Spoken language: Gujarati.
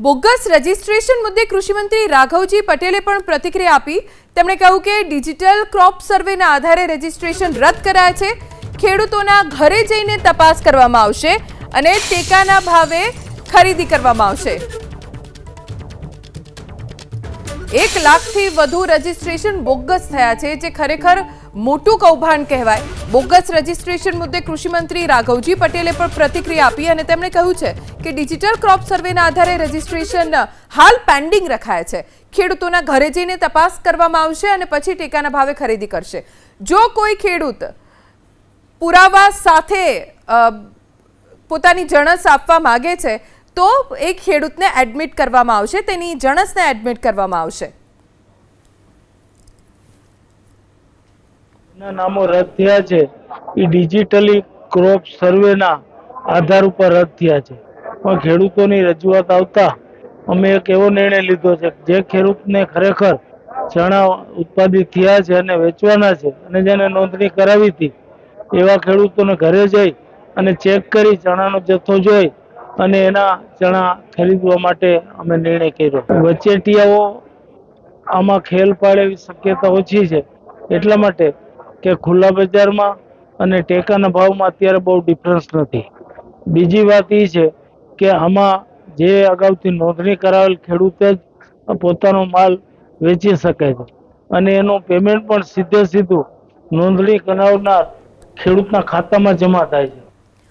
બોગસ રજીસ્ટ્રેશન મુદ્દે કૃષિમંત્રી રાઘવજી પટેલે પણ પ્રતિક્રિયા આપી। તેમણે કહ્યું કે ડિજિટલ ક્રોપ સર્વેના આધારે રજીસ્ટ્રેશન રદ કરાયા છે। ખેડૂતોના ઘરે જઈને તપાસ કરવામાં આવશે અને ટેકાના ભાવે ખરીદી કરવામાં આવશે। 1 લાખથી વધુ રજીસ્ટ્રેશન બોગસ થયા છે, જે ખરેખર મોટું કૌભાંડ કહેવાય। બોગસ રજીસ્ટ્રેશન મુદ્દે કૃષિમંત્રી રાઘવજી પટેલે પણ પ્રતિક્રિયા આપી અને તેમણે કહ્યું છે કે ડિજિટલ ક્રોપ સર્વેના આધારે રજીસ્ટ્રેશન હાલ પેન્ડિંગ રખાયા છે। ખેડૂતોના ઘરે જઈને તપાસ કરવામાં આવશે અને પછી ટેકાના ભાવે ખરીદી કરશે। જો કોઈ ખેડૂત પુરાવા સાથે પોતાની જણસ આપવા માંગે છે તો એક ખેડૂતને એડમિટ કરવામાં આવશે, તેની જણસને એડમિટ કરવામાં આવશે। નામો રદ થયા છે એ ડિજિટલી ક્રોપ સર્વેના આધાર ઉપર રદ થયા છે, પણ ખેડૂતોની રજૂઆત આવતા અમે એક એવો નિર્ણય લીધો છે કે જે ખેડૂતને ખરેખર ચણા ઉત્પાદિત થયા છે અને વેચવાના છે અને જેને નોંધણી કરાવી હતી એવા ખેડૂતોને ઘરે જઈ અને ચેક કરી ચણાનો જથ્થો જોઈ અને એના ચણા ખરીદવા માટે અમે નિર્ણય કર્યો। વચેટિયાઓ આમાં ખેલ પાડે એવી શક્યતા ઓછી છે, એટલા માટે કે ખુલ્લા બજારમાં અને ટેકાના ભાવમાં અત્યારે બહુ ડિફરન્સ નથી। બીજી વાત એ છે કે આમાં જે અગાઉથી નોંધણી કરાવેલ ખેડૂતે જ પોતાનો માલ વેચી શકે છે અને એનું પેમેન્ટ પણ સીધે સીધું નોંધણી કરાવનાર ખેડૂતના ખાતામાં જમા થાય છે।